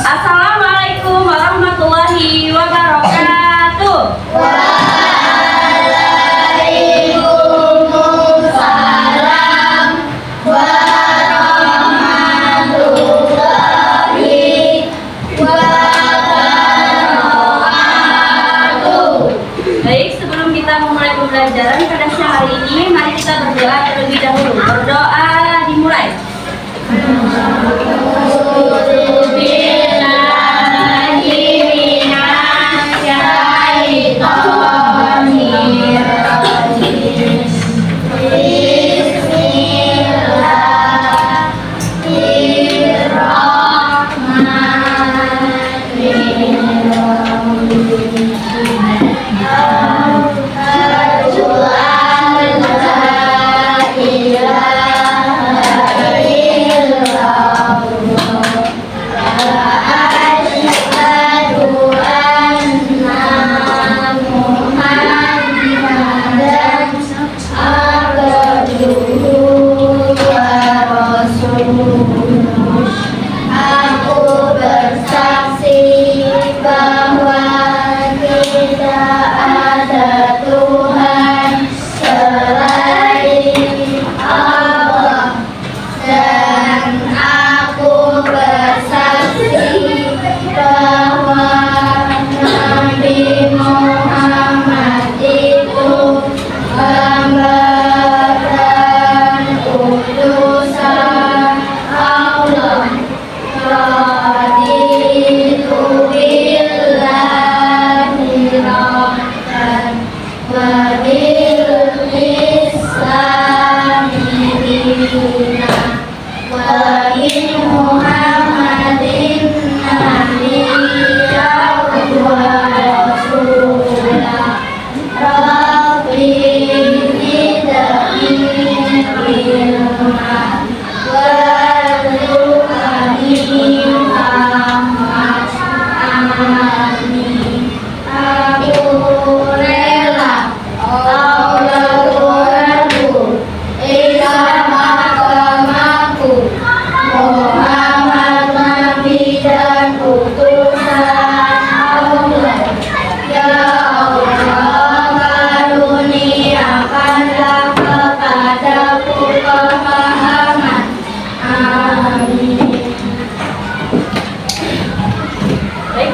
Assalamualaikum warahmatullahi wabarakatuh. Waalaikumsalam warahmatullahi wabarakatuh. Baik, sebelum kita memulai pembelajaran pada siang hari ini, mari kita berdoa terlebih dahulu. Berdoa dimulai.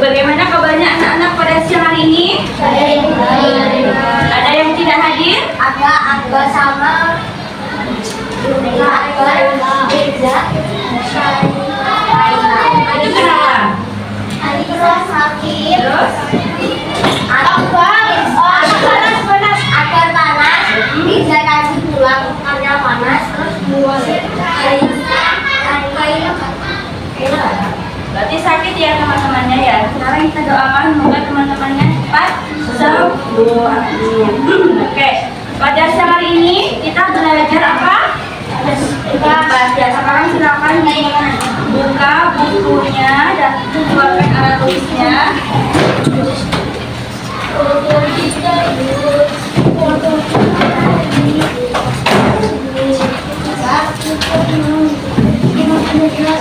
Bagaimana kabarnya anak-anak pada siang hari ini? Baik. Ada yang tidak hadir? Agak sama. Beda. Itu kenapa? Anissa sakit. Terus? Panas. Agar panas. Bisa kasih pulang karena panas. Terus buang. Berarti sakit ya teman-temannya ya. Sekarang kita doakan semoga teman-temannya cepat sembuh. Oke. Pada siang hari ini kita belajar apa? Baca. Sekarang silakan buka bukunya dan keluarkan alat tulisnya.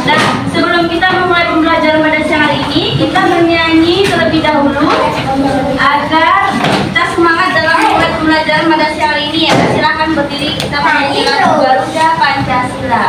Nah, sebelum kita memulai pembelajaran pada siang hari ini, kita bernyanyi terlebih dahulu agar kita semangat dalam memulai pembelajaran pada siang hari ini ya. Silakan berdiri, kita bernyanyi lagu Garuda Pancasila.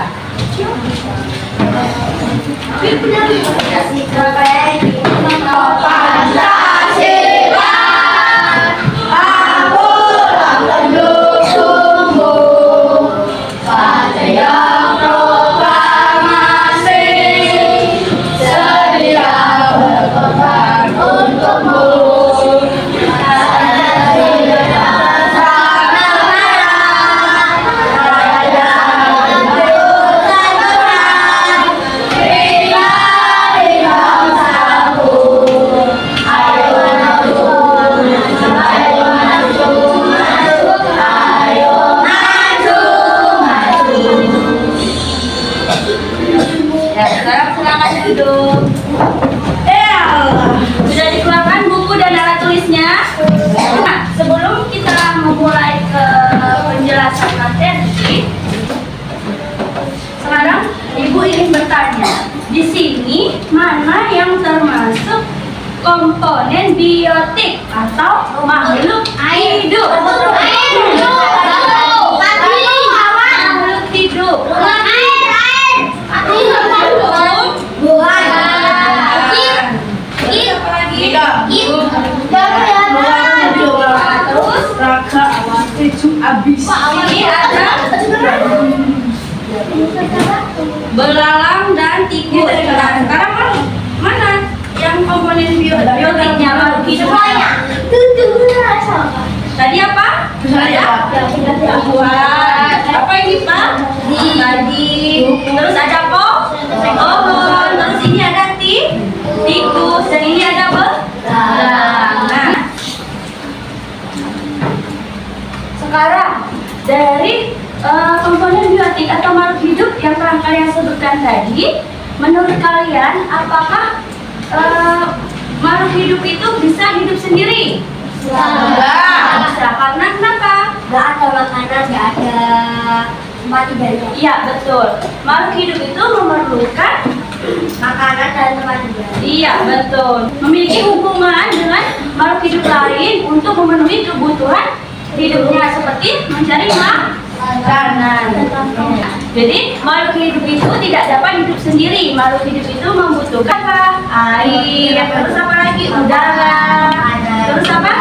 Ya, sekarang silakan duduk. Sudah dikeluarkan buku dan alat tulisnya. Nah, sebelum kita memulai ke penjelasan materi, sekarang Ibu ingin bertanya, di sini mana yang termasuk komponen biotik atau makhluk hidup? Makhluk hidup. Terus Raka awas keju abis. ini ada belalang dan tikus. Nah, sekarang mana yang komponen biotiknya makhluk hidup? Tadi apa? Buat apa ini Pak? Tadi. Terus ada pohon. Terus ini ada tikus. Dan ini ada belalang. Nah, sekarang dari komponen biotik atau makhluk hidup yang telah kalian sebutkan tadi, menurut kalian apakah makhluk hidup itu bisa hidup sendiri? Enggak. Bisa. Karena kenapa? Gak ada makanan, gak ada tempat tinggalnya. Iya, betul. Makhluk hidup itu memerlukan Makanan dan tempat tinggal. iya, betul. Memiliki hubungan dengan makhluk hidup lain untuk memenuhi kebutuhan hidupnya seperti mencari makanan. Jadi makhluk hidup itu tidak dapat hidup sendiri. Makhluk hidup itu membutuhkan apa? Air, terus apa lagi? Udara. Terus apa?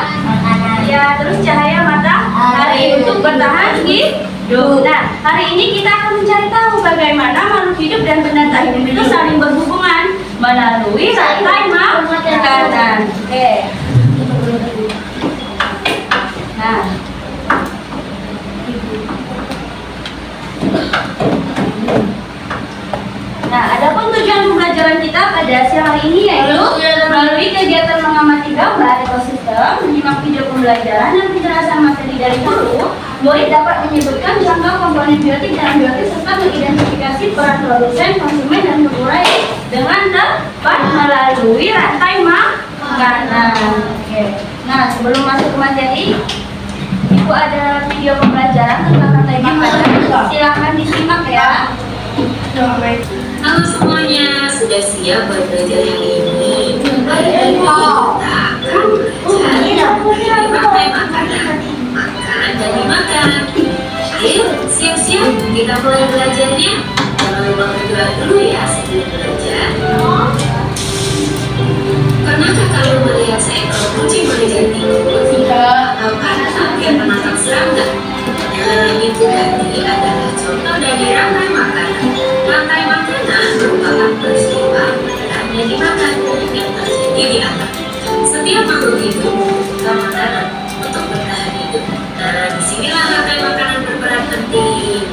Ya, terus cahaya matahari untuk bertahan hidup. Nah, hari ini kita akan mencari tahu bagaimana makhluk hidup dan benda tak hidup itu saling berhubungan melalui rantai makanan. Oke. Nah, adapun tujuan pembelajaran kita pada siang hari ini yaitu melalui kegiatan mengamati gambar ekosistem, menyimak video pembelajaran dan penjelasan materi dari guru, murid dapat menyebutkan contoh komponen biotik dan biotik serta mengidentifikasi peran produsen, konsumen dan pengurai dengan tepat melalui rantai makanan. Oke. Nah, sebelum masuk ke materi, Ibu ada video pembelajaran tentang rantai makanan. Silakan disimak ya. Halo semuanya, sudah siap buat belajar yang ini? Hari ini kita akan belajar rantai makanan. Makan dan dimakan. Ayo, siap-siap, kita mulai belajarnya. Jangan lupa bergerak dulu ya sebelum belajar. Pernahkah kamu melihat seekor kucing mengejar tikus? Atau kata yang menatap serangga? Nah, itu tadi adalah contoh dari rantai makanan. Rantai makanan merupakan peristiwa yang dimakan yang terjadi di alam. Setiap makhluk hidup membutuhkan makanan untuk bertahan hidup. Nah, disinilah rantai makanan berperan penting.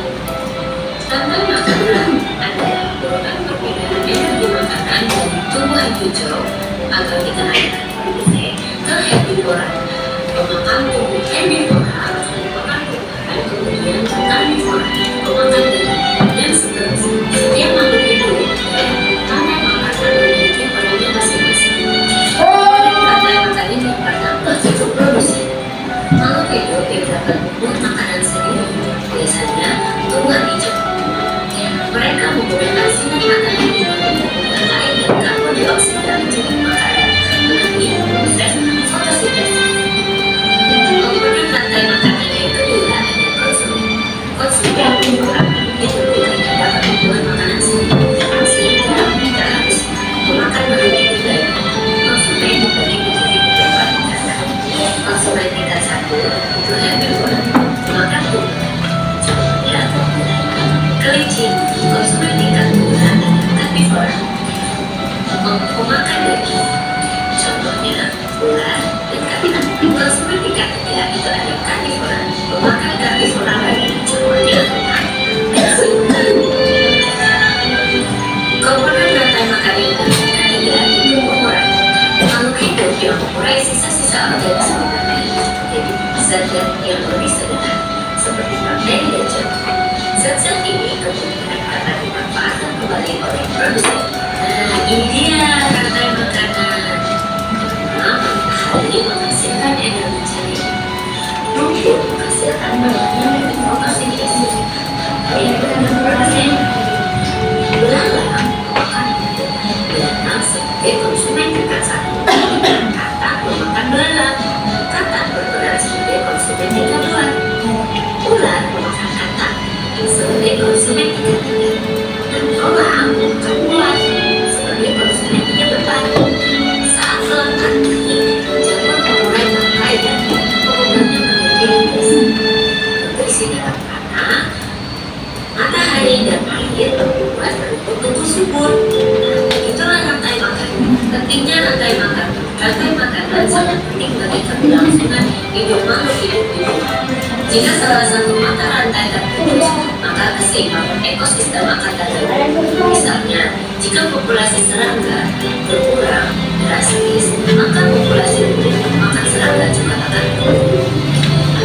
Rantai makanan adalah merupakan perbedaan energi makanan dari tumbuhan hijau atau dikenalkan sebagai ke herbivora. Pemakan tumbuh herbivora merupakan tumbuhan kemudian karnivora pemakan daging dan seterusnya. Setiap makhluk hidup rantai makanan memiliki perannya masing-masing. Rantai makanan yang pertama itu produksi. Makhluk hidup yang dapat membuat makanan sendiri biasanya tumbuhan hijau. Mereka menggunakan sinar matahari mengubah air dan karbon dioksida menjadi makanan melalui proses fotosintesis. Komponen rantai makanan yang kedua ada konsumen. Konsumen merupakan itu tidak dapat membuat makanan sendiri sehingga mereka harus memakan bahan itu dari konsumen memberi beberapa makanan. Konsumen tingkat satu itu herbivora memakan tumbuhan. Contohnya kelinci. Konsumen tingkat dua adalah karnivora memakan daging. Contohnya ular dan kambing. Konsumen tingkat tiga itu adalah karnivora memakan karnivora lain. Contohnya komponen rantai makanan yang ketiga itu pengurai. Makhluk hidup yang mengurai sisa-sisa organisme lain jadi zat-zat yang lebih sederhana seperti bakteri dan jamur. Zat-zat ini kemudian akan dimanfaatkan kembali oleh produsen. Nah, ini dia rantai makanan. Matahari menghasilkan energi cahaya. Rumput menghasilkan bahan fotosintesis. Yang berproduksi belalang memakan pun. Itulah rantai makanan. Pentingnya rantai makanan. Rantai makanan sangat penting bagi keberlangsungan hidup makhluk hidup di bumi. Jika salah satu mata rantai terputus, maka keseimbangan ekosistem akan terganggu. Misalnya, jika populasi serangga berkurang drastis, maka populasi burung makan serangga juga akan turun.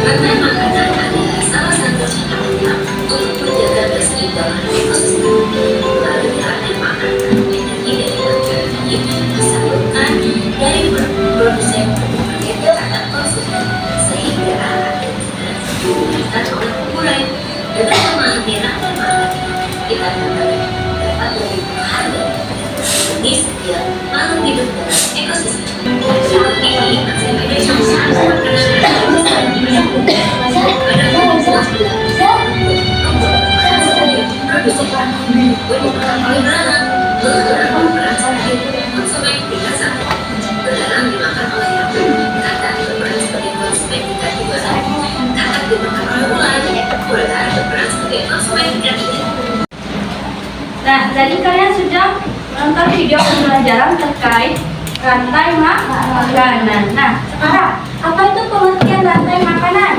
Rantai makanan adalah salah satu cara utama untuk menjaga keseimbangan ekosistem. Melalui rantai makanan, energi dari makanan ini disalurkan dari produsen ke tangan konsumen, sehingga akan digunakan oleh pengurang. Dengan memahami rantai makanan, kita dapat lebih berharga di setiap makhluk hidup dalam ekosistem. Saat ini, bangsa Indonesia sangat konsumen tingkat 1 berlarang dimakan oleh nyamuk, kata berperan sebagai konsumen tingkat 2, kata dimakan oleh ular, ular berperan sebagai konsumen tingkat 3. Nah, tadi kalian sudah menonton video pembelajaran terkait rantai makanan. Nah, sekarang apa itu pengertian rantai makanan?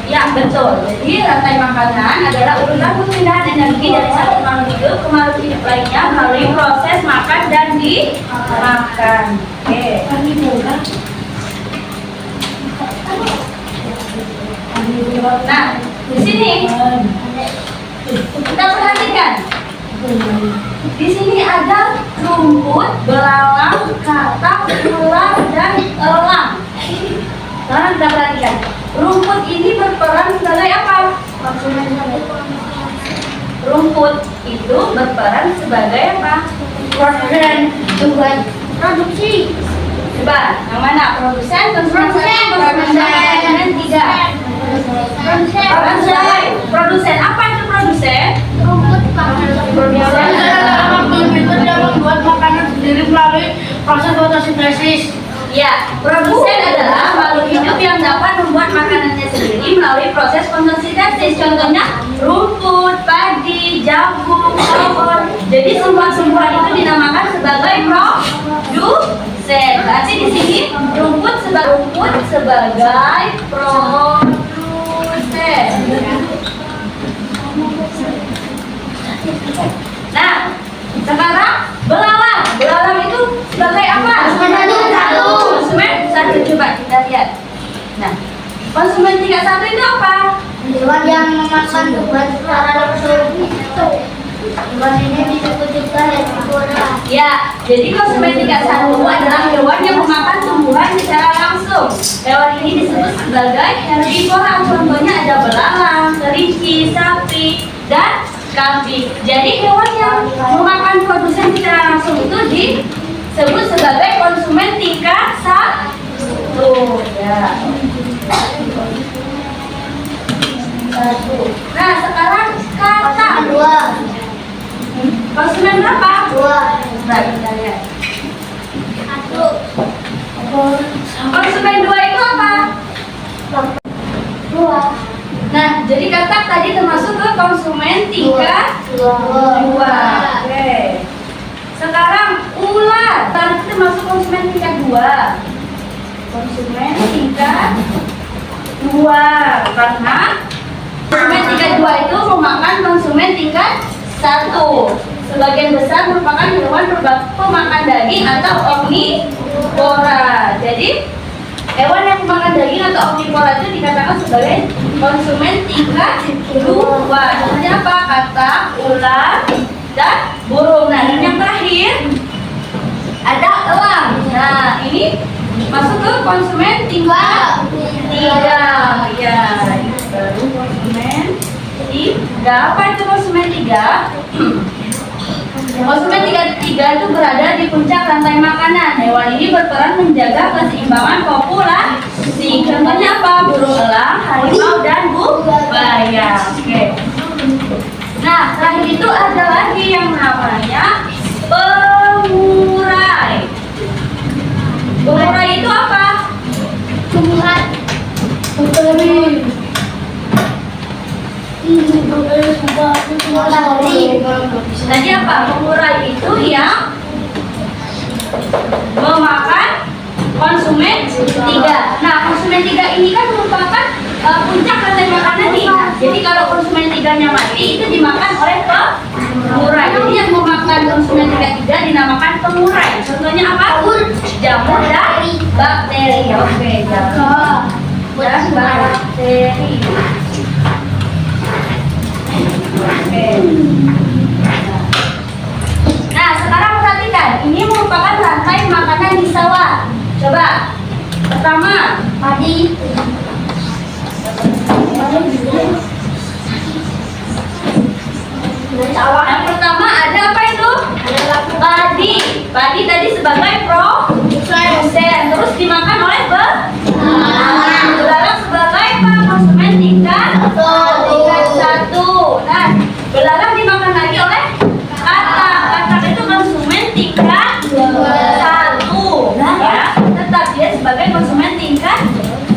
Ya, betul. Jadi rantai makanan adalah urutan perpindahan energi dari satu makhluk hidup ke makhluk hidup lainnya melalui proses makan dan dimakan. Oke. Nah, di sini kita perhatikan. Di sini ada rumput, belalang, katak, ular, dan elang. Sekarang kita perhatikan. Rumput ini berperan sebagai apa? Rumput itu berperan sebagai apa? Produksi. Coba, yang mana? Produsen, konsumen, dan tiga. Produsen. Apa itu produsen? Rumput makanan. Itu dia membuat makanan sendiri melalui proses fotosintesis. Ya, produsen adalah makhluk hidup yang dapat membuat makanannya sendiri melalui proses fotosintesis. Contohnya rumput, padi, jagung, pohon. Jadi tumbuhan-tumbuhan itu dinamakan sebagai produsen. Berarti di sini rumput sebagai produsen. Nah, sekarang belalang. Belalang itu sebagai apa? Konsumen satu. Coba kita lihat. Nah, konsumen tingkat 1 itu apa? Hewan yang memakan tumbuhan secara langsung. Hewan ini disebut juga herbivora. Ya, jadi konsumen tingkat 1 adalah hewan yang memakan tumbuhan secara langsung. Hewan ini disebut sebagai herbivora. Contohnya ada belalang, kelinci, sapi, dan kambing. Jadi hewan yang memakan produsen secara langsung itu disebut sebagai konsumen tingkat 1. Ya. Nah, sekarang kata 2. konsumen berapa? 2. Nah, kita lihat. 1. Konsumen 2 itu apa? 2. Nah, jadi katak tadi termasuk ke konsumen tingkat 2. Oke. Sekarang ular. Tadi termasuk konsumen tingkat 2. Konsumen tingkat 2 karena konsumen tingkat 2 itu memakan konsumen tingkat 1. Sebagian besar merupakan hewan pemakan daging atau omnivora. Jadi hewan yang memakan daging atau omnivora itu dikatakan sebagai konsumen tingkat 2. Contohnya apa? Katak, ular, dan burung. Nah, dan yang terakhir ada elang. Nah, ini masuk ke konsumen tingkat 3. Ya, baru konsumen 3. Apa itu konsumen 3? Konsumen tingkat 3 itu berada di puncak rantai makanan. Hewan ini berperan menjaga keseimbangan populasi. Contohnya apa? Burung elang, harimau, dan buaya. Oke. Nah, terakhir itu ada lagi yang namanya pengurai. Pengurai itu apa? Tumbuhan. Tadi apa? Pengurai itu yang memakan konsumen 3. Nah, konsumen 3 ini kan merupakan puncak rantai makanan nih. Jadi kalau konsumen 3-nya mati, itu dimakan oleh pengurai. Jadi yang memakan konsumen 3 dinamakan pengurai. Contohnya apa? Jamur dan bakteri. Oke, jamur dan bakteri. Oke. Nah, sekarang perhatikan. Ini merupakan rantai makanan di sawah. Coba. Pertama, padi. Yang pertama ada apa itu? Padi. Padi tadi sebagai produsen. Terus dimakan oleh belalang sebagai apa? Konsumen tingkat 1. Nah, belalang dimakan lagi oleh katak. Katak itu konsumen tingkat 1. Ya, tetap dia sebagai konsumen tingkat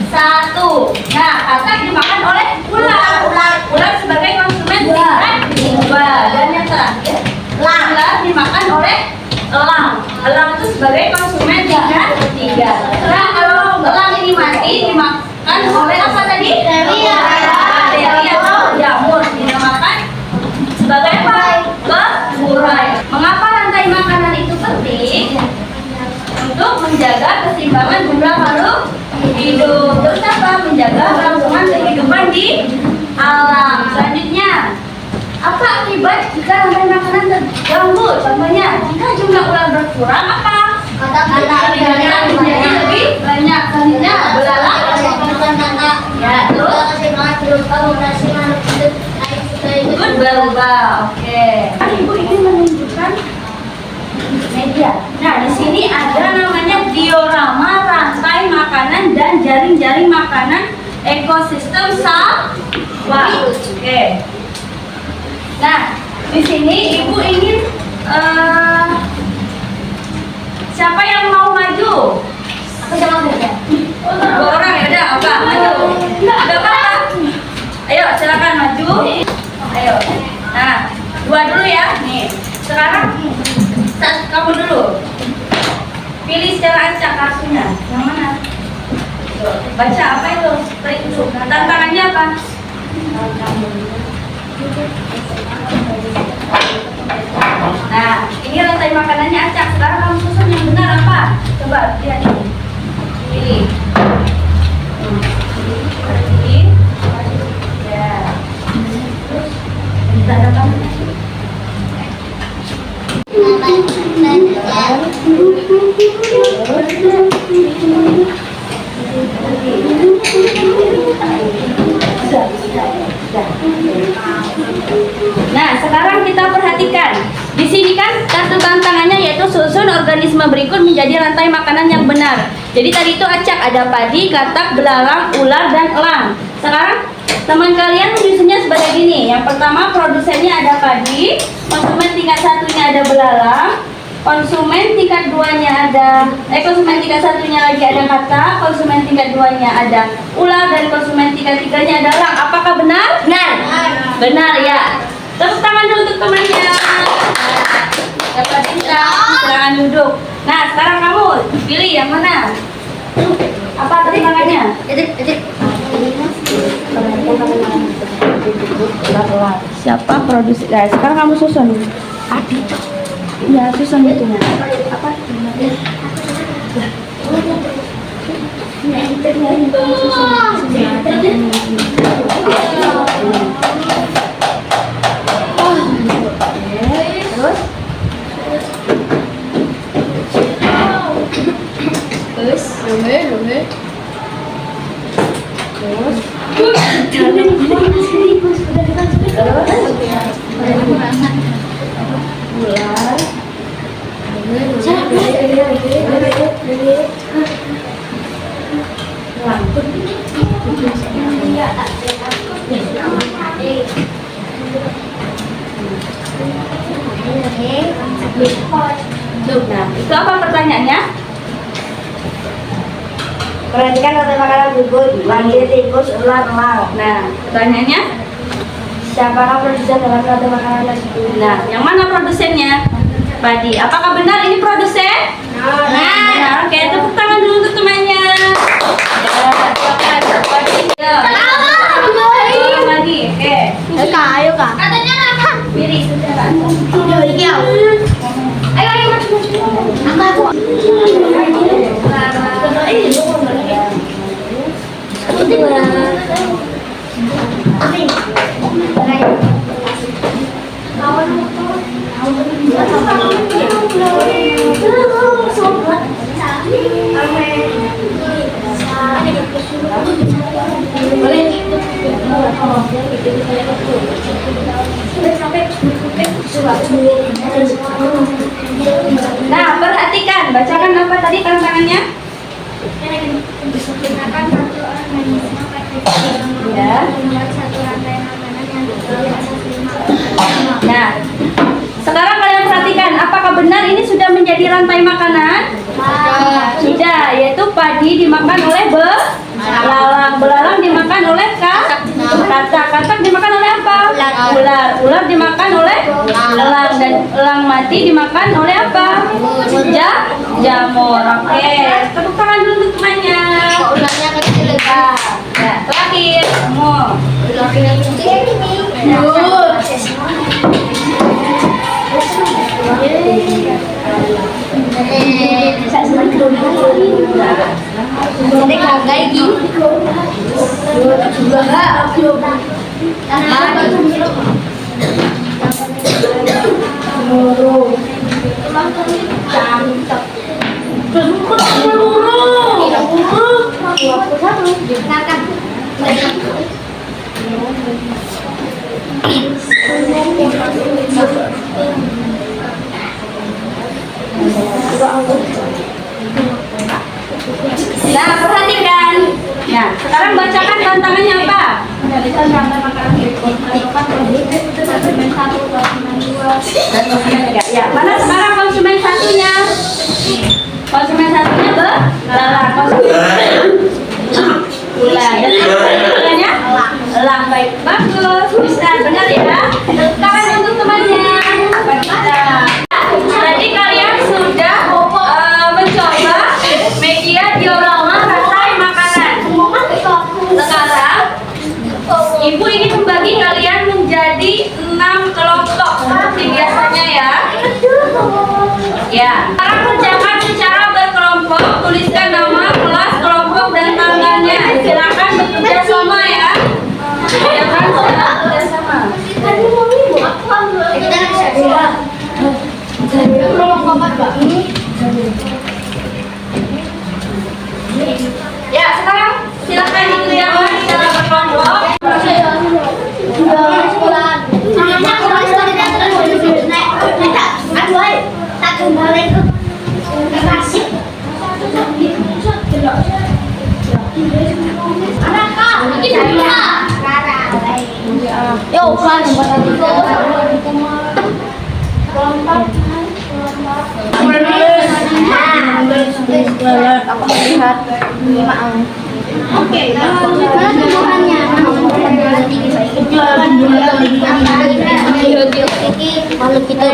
1. Nah, katak dimakan oleh ular. Ular sebagai konsumen tingkat 2. Dan yang terakhir, ular dimakan oleh elang. Elang itu sebagai konsumen tingkat 3. Nah, kalau elang ini mati dimakan oleh apa tadi? Bakteri atau jamur. Dinamakan sebagai apa? Pengurai. Mengapa rantai makanan itu penting? Untuk menjaga keseimbangan jumlah makhluk hidup. Terus apa? Menjaga kelangsungan kehidupan di alam. Selanjutnya, apa akibat jika rantai makanan terganggu? Contohnya, jika jumlah ular berkurang, apa? Katak-kataknya menjadi lebih banyak. Selanjutnya, belalang. Ya, terus ikut berubah. Oke. Ibu ingin menunjukkan media. Nah, di sini ada namanya diorama rantai makanan dan jaring-jaring makanan ekosistem sawah. Oke. Nah, di sini ibu ingin siapa yang mau maju? Aku sama saja. Dua orang ya udah, apa? Maju. Ada apa? Ayo, silakan maju. Ayo. Nah, dua dulu ya. Nih. Sekarang kamu dulu. Pilih secara acak kartunya. Yang mana? Tuh, baca apa itu? Tantangannya apa? Nah, ini rantai makanannya acak. Sekarang kamu susun yang benar apa? Coba lihat ini. Pilih. Pilih. Ya. Terus kita datang. Nah, sekarang kita perhatikan. Di sini kan kartu tantangannya yaitu susun organisme berikut menjadi rantai makanan yang benar. Jadi tadi itu acak, ada padi, katak, belalang, ular, dan elang. Sekarang teman kalian menyusunnya sebagai gini. Yang pertama produsennya ada padi, konsumen tingkat 1-nya ada belalang, konsumen tingkat 2-nya ada konsumen tingkat 1-nya lagi ada katak, konsumen tingkat 2-nya ada ular, dan konsumen tingkat 3-nya ada elang. Apakah benar? Benar ya. Tepuk tangan dulu untuk temannya. Dapat bintang, silakan duduk. Nah, sekarang kamu pilih yang mana? Apa tantangannya? Siapa produser? Nah, sekarang kamu susun. Ya, susun itu. Apa? Nah, itu apa pertanyaannya? Perhatikan rantai makanan berikut. Wanita, tikus, ular, elang. Nah, pertanyaannya? Siapakah produsen dalam rantai makanan tersebut? Nah, yang mana produsennya? Padi. Apakah benar ini produsen? Nah, oke, tepuk tangan dulu untuk temannya. Ya, silakan. Padi. Ya. Padi. Oke. Ayo kak. Katanya apa? Miri, saudara. Ayo maju. Nah, perhatikan. Bacakan apa tadi tantangannya? Gunakan satu organisme pakai Ya. membuat satu rantai makanan yang diperoleh atas 5 Nah, sekarang kalian perhatikan. Apakah benar ini sudah menjadi rantai makanan? Sudah, yaitu padi dimakan oleh belalang. Belalang dimakan oleh katak. Katak dimakan oleh apa? Ular. Ular dimakan oleh elang. Dan elang mati dimakan oleh apa? Jamur. Oke, tepuk tangan dulu untuk temannya. Ularnya kecil ya. Ya, terakhir kamu. Jadi kagai gini. Nah, perhatikan. Nah, sekarang bacakan tantangannya apa? Menjadikan rantai makanan berikut. Konsumen 1, konsumen 2, dan konsumen 3. Ya, mana sekarang konsumen satunya? Konsumen satunya belalang. Konsumen ular. Dan konsumennya elang. Baik, bagus. Bisa, benar ya? Sekarang untuk temannya. Kita. Tadi kalian sudah mencoba media diorama rantai makanan. Sekarang Ibu ingin membagi kalian menjadi 6 kelompok seperti biasanya ya. Ya, sekarang kerjakan secara berkelompok, tuliskan nama, kelas, kelompok, dan tanggalnya. Silakan bekerja sama ya. Silakan bekerja sama. Ya, sekarang silakan dikerjakan secara berkelompok. Yo, kan. Oke, mana tumbuhannya? Kalau kita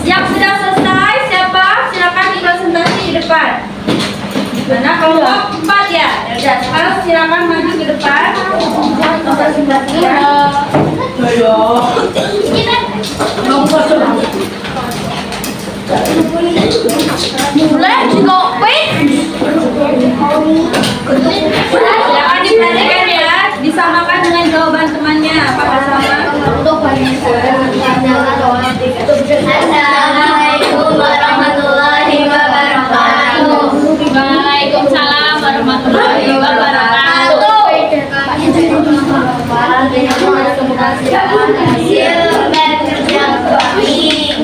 Yang sudah selesai, siapa? Silakan dikonsentrasi di depan. Mana kelompok 4 ya? Ya, sekarang silakan maju ke depan. Konsentrasi ya. Mulai juga silakan diperhatikan ya, disamakan dengan jawaban temannya. Apakah sama? Assalamualaikum warahmatullahi wabarakatuh. Waalaikumsalam warahmatullahi wabarakatuh.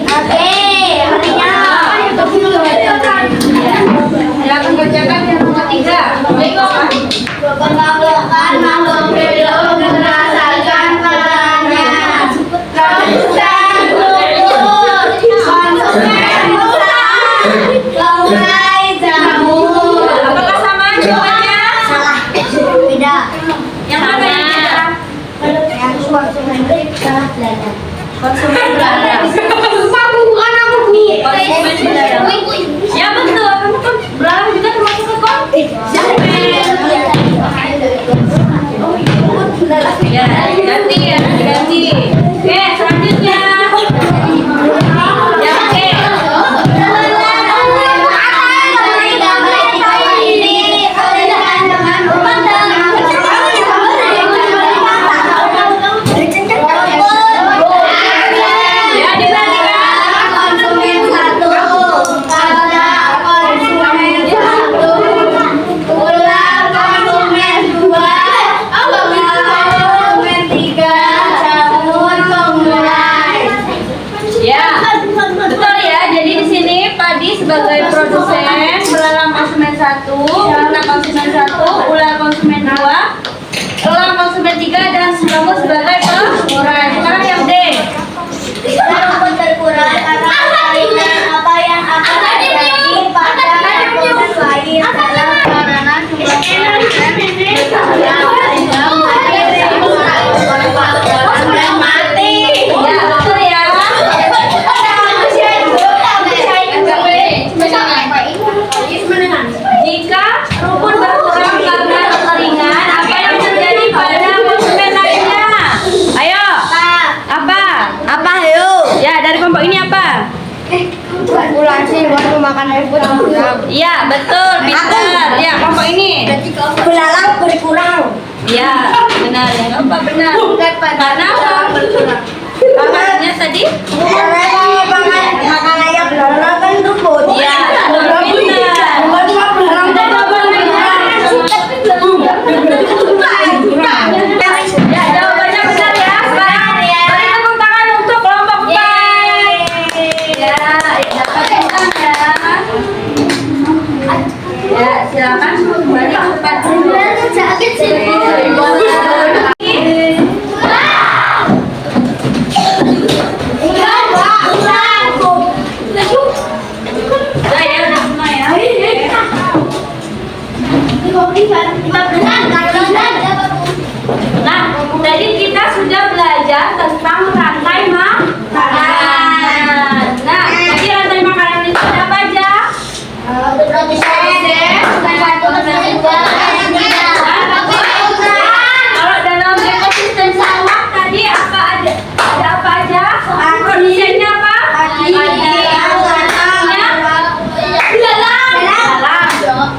Oke, hari mulai jamur. Apakah sama jawabannya? Salah. Beda. Yang mana yang beda? Yang konsumen salah belajar. Konsumen Belanda. Aku bukan aku bu. Konsumen Belanda. Ya betul, kamu kan Belanda juga termasuk ke konsumen. Ya, ganti ya, ganti. Oke, selanjutnya. Ya, oke. Ya, diperhatikan. Konsumen satu, pada konsumen satu, ulang konsumen dua, konsumen tiga, jamur pemulai. Ya, betul ya. Jadi di sini Padi sebagai produsen, belalang konsumen 1, ulang konsumen 1, ulang konsumen 2, ulang konsumen 3, dan kamu sebagai pengurai. Sekarang yang D. Kita rumput berkurang karena saringan apa yang akan terjadi pada komponen lain adalah karena mati. Ya, betul ya. Jika rumput berkurang karena kekeringan, apa yang terjadi pada konsumen lainnya? Ayo. Apa? Apa ayo? Ya, dari kelompok ini apa? Populasi waktu makan air kurang. Iya, betul, pintar. Ya, kelompok ini. Belalang berkurang. Iya, benar. Yang keempat benar. Karena apa? Karena tadi? Karena kalau makan ayam belalang kan rumput. Iya, betul, pintar. Ya, jawabannya benar ya. Sekarang beri tepuk tangan untuk kelompok 4. Ya, dapat tepuk ya. Ya, silakan kembali ke tempat Udah ya, udah semua ya. Nah, tadi kita sudah belajar tentang rantai makanan. Nah, tadi rantai makanan itu ada apa aja? Kalau dalam ekosistem sawah tadi apa ada? Ada apa aja? Produsennya apa? Belalang.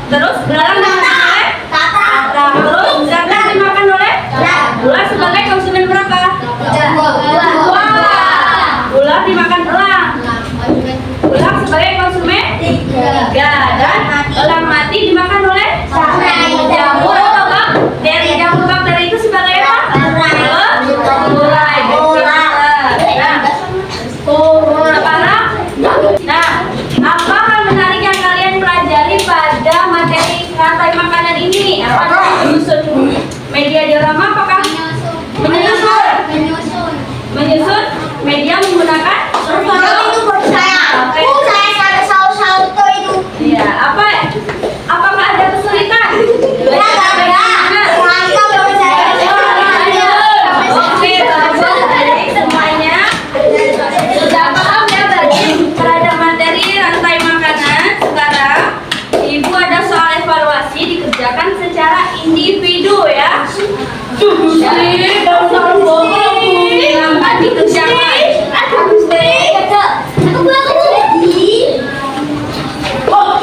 Terus belalang dimakan oleh? Terus belalang dimakan oleh? Ular sebagai konsumen berapa? Ular dimakan elang. Ular sebagai konsumen 3. Dan elang mati dimakan oleh? Jamur atau bakteri. Jamur bakteri itu sebagai apa? Mulai. Nah, apa hal menarik yang kalian pelajari pada materi rantai makanan ini? Apakah menyusun media diorama? Apakah menyusun media menggunakan? Iya, apakah ada kesulitan? Oke, bagus. Jadi semuanya sudah paham ya berarti terhadap materi rantai makanan. Sekarang Ibu ada soal evaluasi dikerjakan secara individu ya. Lambat dikerjakan.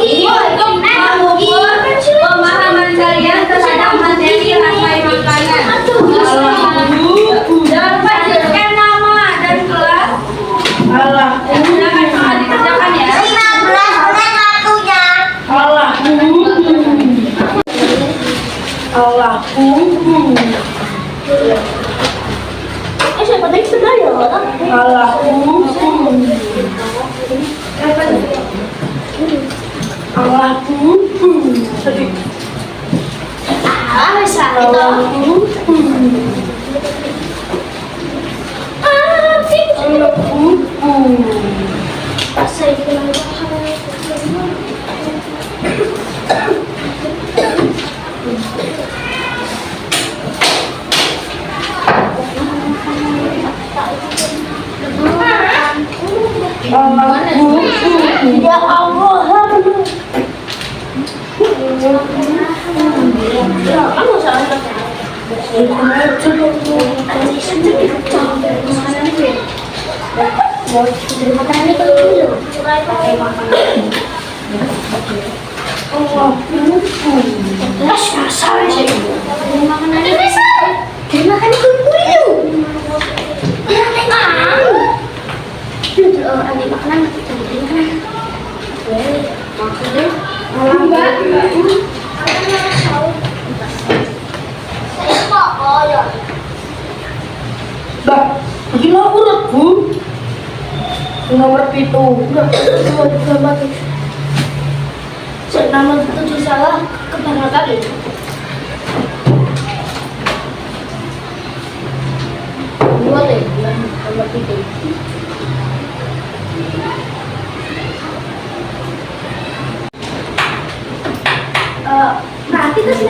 Untuk mengukur pemahaman kalian terhadap materi rantai makanan. Jangan lupa jelaskan nama dan kelas. Silakan semua dikerjakan ya. Bah, gimana urut bu? Nomor itu, udah mati. Nama tujuh salah kebanyakan kali. Boleh, nomor itu. Berarti terus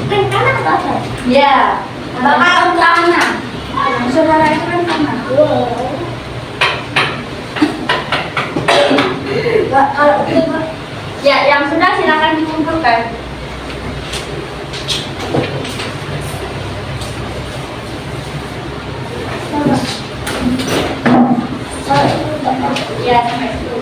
main kanan atau apa? Ya, bakal kanan. Saudara itu kan kanan. Ya, yang sudah silakan dikumpulkan. Ya, sampai situ.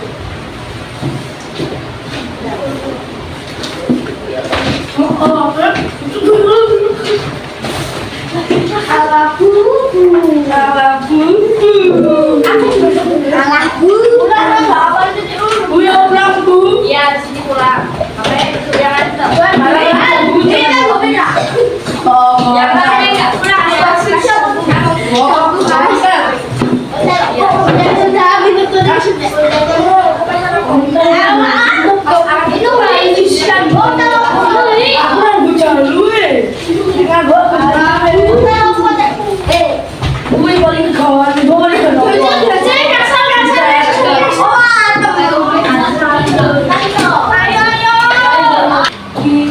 Ya, di sini pulang. Sampai jangan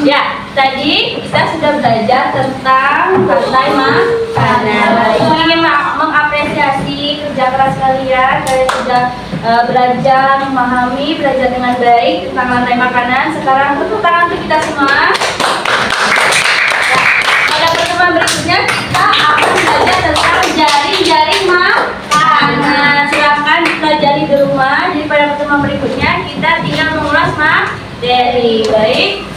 Ya, tadi kita sudah belajar tentang pantai makanan. Ibu ingin mengapresiasi kerja keras kalian. Kalian sudah belajar memahami, belajar dengan baik tentang lantai makanan. Sekarang tepuk tangan untuk kita semua. Pada pertemuan berikutnya kita akan belajar tentang jaring-jaring makanan. Silakan dipelajari di rumah. Jadi pada pertemuan berikutnya kita tinggal mengulas materi. Baik.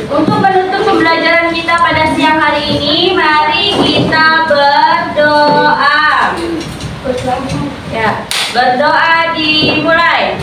Untuk menutup pembelajaran kita pada siang hari ini, mari kita berdoa. Ya, berdoa dimulai.